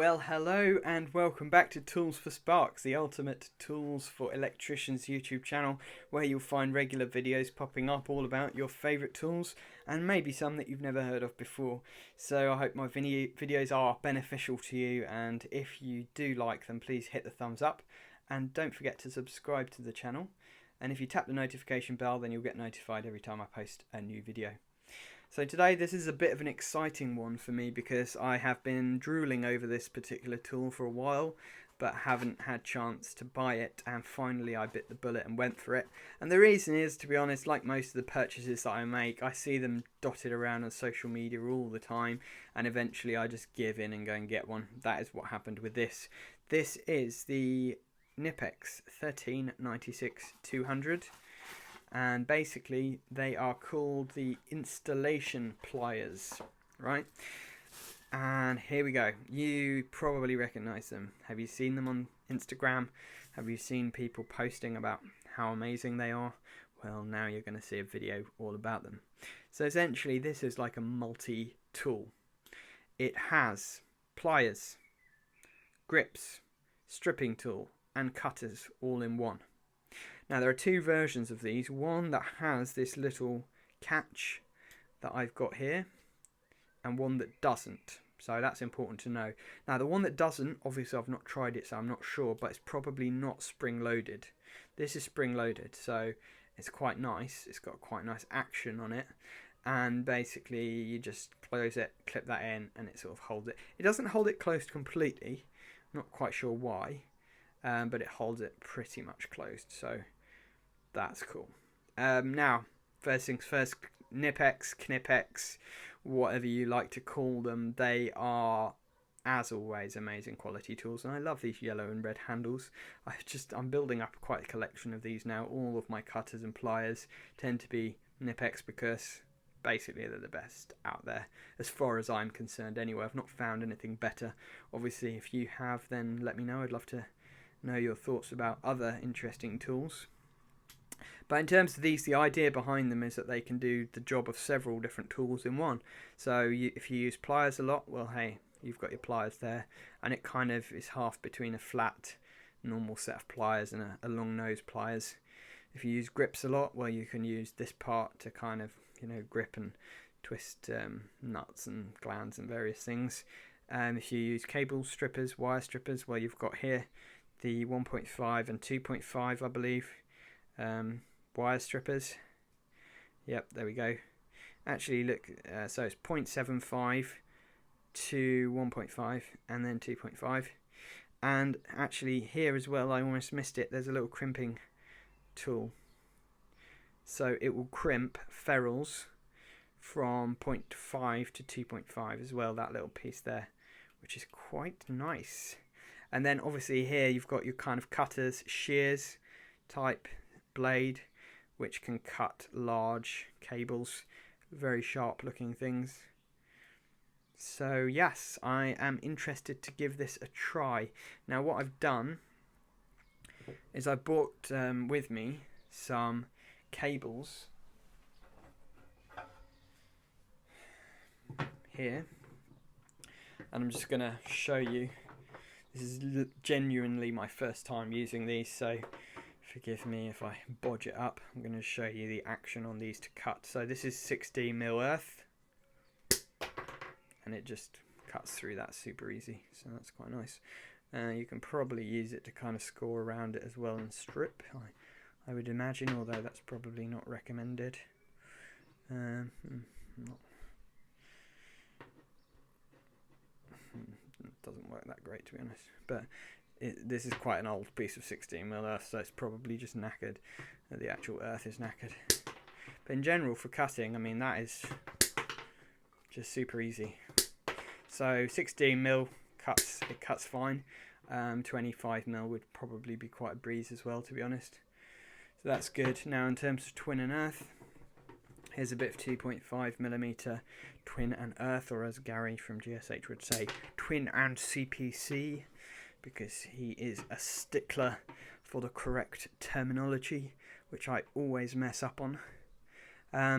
Well, hello and welcome back to Tools for Sparks, the ultimate tools for electricians YouTube channel, where you'll find regular videos popping up all about your favourite tools and maybe some that you've never heard of before. So I hope my videos are beneficial to you, and if you do like them, please hit the thumbs up and don't forget to subscribe to the channel. And if you tap the notification bell, then you'll get notified every time I post a new video. So today this is a bit of an exciting one for me because I have been drooling over this particular tool for a while but haven't had chance to buy it, and finally I bit the bullet and went for it. And the reason is, to be honest, like most of the purchases that I make, I see them dotted around on social media all the time and eventually I just give in and go and get one. That is what happened with this. This is the Knipex 1396-200. And basically they are called the installation pliers, right? And here we go. You probably recognize them. Have you seen them on Instagram? Have you seen people posting about how amazing they are? Well, now you're going to see a video all about them. So essentially this is like a multi-tool. It has pliers, grips, stripping tool and cutters all in one. Now there are two versions of these, one that has this little catch that I've got here and one that doesn't, so that's important to know. Now the one that doesn't, obviously I've not tried it so I'm not sure, but it's probably not spring loaded. This is spring loaded, so it's quite nice, it's got quite nice action on it, and basically you just close it, clip that in and it sort of holds it. It doesn't hold it closed completely, not quite sure why, but it holds it pretty much closed, so that's cool. Now, first things first, Knipex, whatever you like to call them, they are, as always, amazing quality tools, and I love these yellow and red handles. I'm building up quite a collection of these now. All of my cutters and pliers tend to be Knipex because basically they're the best out there, as far as I'm concerned anyway. I've not found anything better. Obviously, if you have, then let me know. I'd love to know your thoughts about other interesting tools. But in terms of these, the idea behind them is that they can do the job of several different tools in one. So if you use pliers a lot, well, hey, you've got your pliers there, and it kind of is half between a flat normal set of pliers and a long nose pliers. If you use grips a lot, well, you can use this part to kind of, grip and twist nuts and glands and various things. If you use cable strippers, wire strippers, well, you've got here the 1.5 and 2.5, I believe. Wire strippers. Yep, there we go. Actually, look, so it's 0.75 to 1.5 and then 2.5. And actually here as well, I almost missed it, there's a little crimping tool. So it will crimp ferrules from 0.5 to 2.5 as well, that little piece there, which is quite nice. And then obviously here you've got your kind of cutters, shears type blade, which can cut large cables, very sharp looking things. So yes, I am interested to give this a try. Now what I've done is I brought with me some cables here, and I'm just going to show you. This is genuinely my first time using these, so forgive me if I bodge it up. I'm going to show you the action on these to cut. So this is 16mm earth, and it just cuts through that super easy, so that's quite nice. You can probably use it to kind of score around it as well and strip, I would imagine, although that's probably not recommended. It doesn't work that great, to be honest, but this is quite an old piece of 16mm earth, so it's probably just knackered. The actual earth is knackered. But in general, for cutting, I mean, that is just super easy. So 16mm it cuts fine. 25mm would probably be quite a breeze as well, to be honest. So that's good. Now in terms of twin and earth, here's a bit of 2.5mm twin and earth, or as Gary from GSH would say, twin and CPC, because he is a stickler for the correct terminology, which I always mess up on.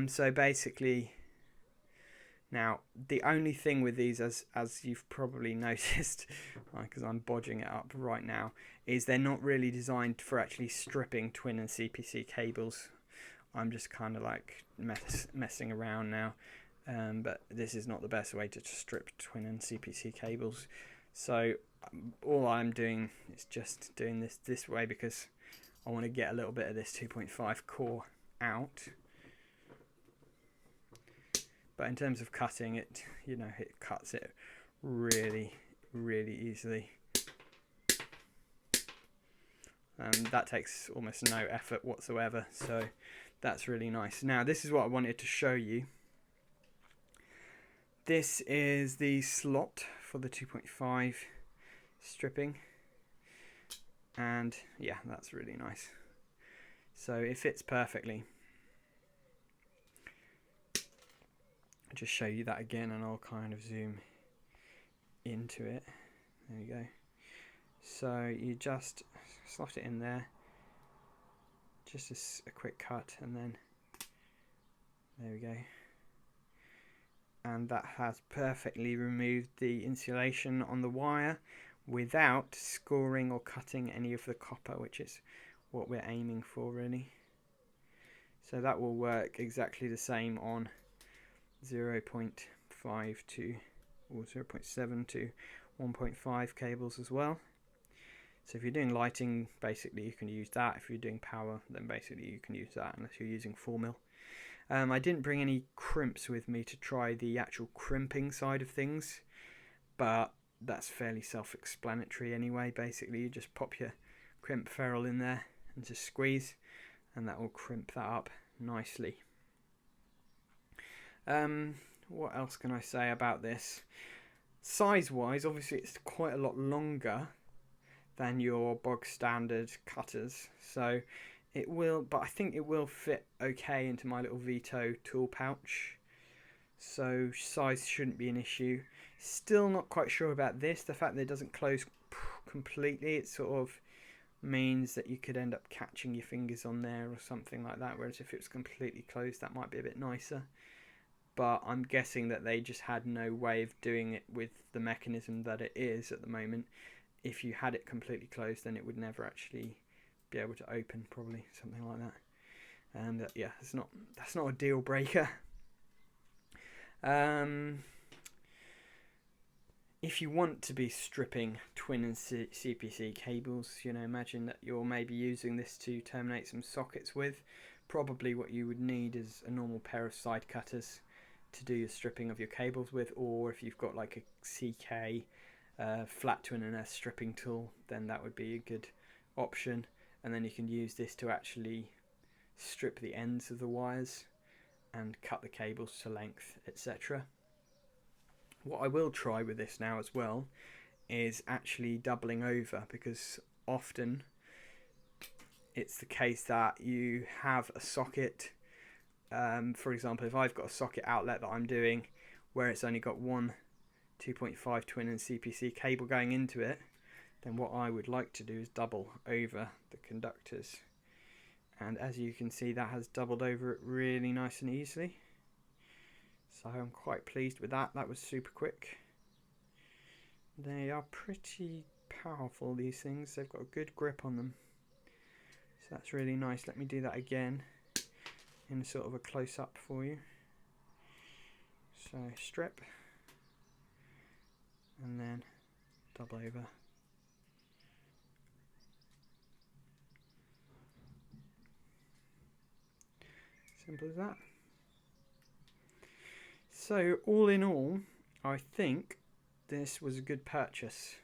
So basically Now, the only thing with these, as you've probably noticed, because I'm bodging it up right now, is they're not really designed for actually stripping twin and CPC cables. I'm just kind of like messing around now, but this is not the best way to strip twin and CPC cables. So all I'm doing is just doing this way because I want to get a little bit of this 2.5 core out. But in terms of cutting it, it cuts it really, really easily. That takes almost no effort whatsoever, so that's really nice. Now, this is what I wanted to show you. This is the slot for the 2.5 stripping, and yeah, that's really nice. So it fits perfectly. I'll just show you that again, and I'll kind of zoom into it. There we go. So you just slot it in there, just a quick cut, and then there we go. And that has perfectly removed the insulation on the wire without scoring or cutting any of the copper, which is what we're aiming for really. So that will work exactly the same on 0.5 to or 0.7 to 1.5 cables as well. So if you're doing lighting, basically you can use that. If you're doing power, then basically you can use that unless you're using 4mm. I didn't bring any crimps with me to try the actual crimping side of things, but that's fairly self-explanatory anyway. Basically you just pop your crimp ferrule in there and just squeeze, and that will crimp that up nicely. What else can I say about this? Size wise, obviously it's quite a lot longer than your bog standard cutters, so it will, but I think it will fit okay into my little Vito tool pouch, so size shouldn't be an issue. Still not quite sure about this. The fact that it doesn't close completely, it sort of means that you could end up catching your fingers on there or something like that, whereas if it was completely closed that might be a bit nicer. But I'm guessing that they just had no way of doing it with the mechanism that it is at the moment. If you had it completely closed, then it would never actually be able to open, probably something like that. And yeah, that's not a deal breaker. If you want to be stripping twin and CPC cables, imagine that you're maybe using this to terminate some sockets with. Probably what you would need is a normal pair of side cutters to do your stripping of your cables with, or if you've got like a CK flat twin and S stripping tool, then that would be a good option. And then you can use this to actually strip the ends of the wires and cut the cables to length, etc. What I will try with this now as well is actually doubling over, because often it's the case that you have a socket, for example, if I've got a socket outlet that I'm doing where it's only got one 2.5 twin and CPC cable going into it, then what I would like to do is double over the conductors. And as you can see, that has doubled over it really nice and easily. So I'm quite pleased with that. That was super quick. They are pretty powerful, these things. They've got a good grip on them. So that's really nice. Let me do that again in sort of a close-up for you. So strip and then double over. Simple as that. So all in all, I think this was a good purchase.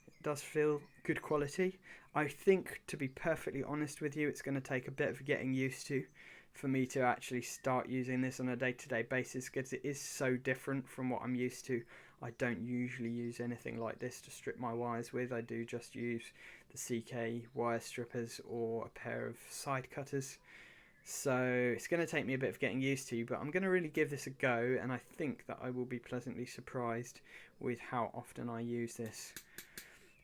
It does feel good quality. I think, to be perfectly honest with you, it's going to take a bit of getting used to for me to actually start using this on a day-to-day basis, because it is so different from what I'm used to. I don't usually use anything like this to strip my wires with. I do just use the CK wire strippers or a pair of side cutters. So it's going to take me a bit of getting used to, but I'm going to really give this a go, and I think that I will be pleasantly surprised with how often I use this.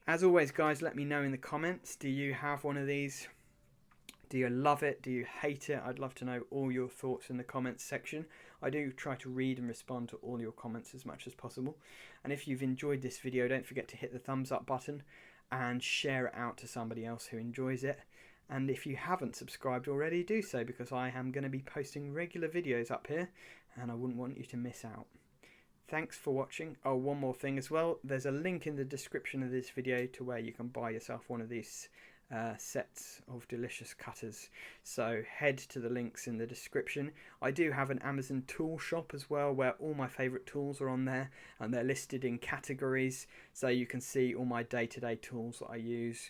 As always, guys, let me know in the comments, do you have one of these Do you love it? Do you hate it? I'd love to know all your thoughts in the comments section. I do try to read and respond to all your comments as much as possible. And if you've enjoyed this video, don't forget to hit the thumbs up button and share it out to somebody else who enjoys it. And if you haven't subscribed already, do so, because I am going to be posting regular videos up here and I wouldn't want you to miss out. Thanks for watching. Oh, one more thing as well. There's a link in the description of this video to where you can buy yourself one of these sets of delicious cutters. So head to the links in the description. I do have an Amazon tool shop as well, where all my favourite tools are on there and they're listed in categories, so you can see all my day-to-day tools that I use,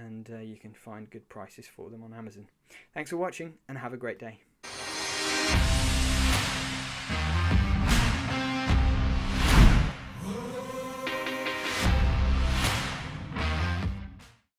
and you can find good prices for them on Amazon. Thanks for watching and have a great day.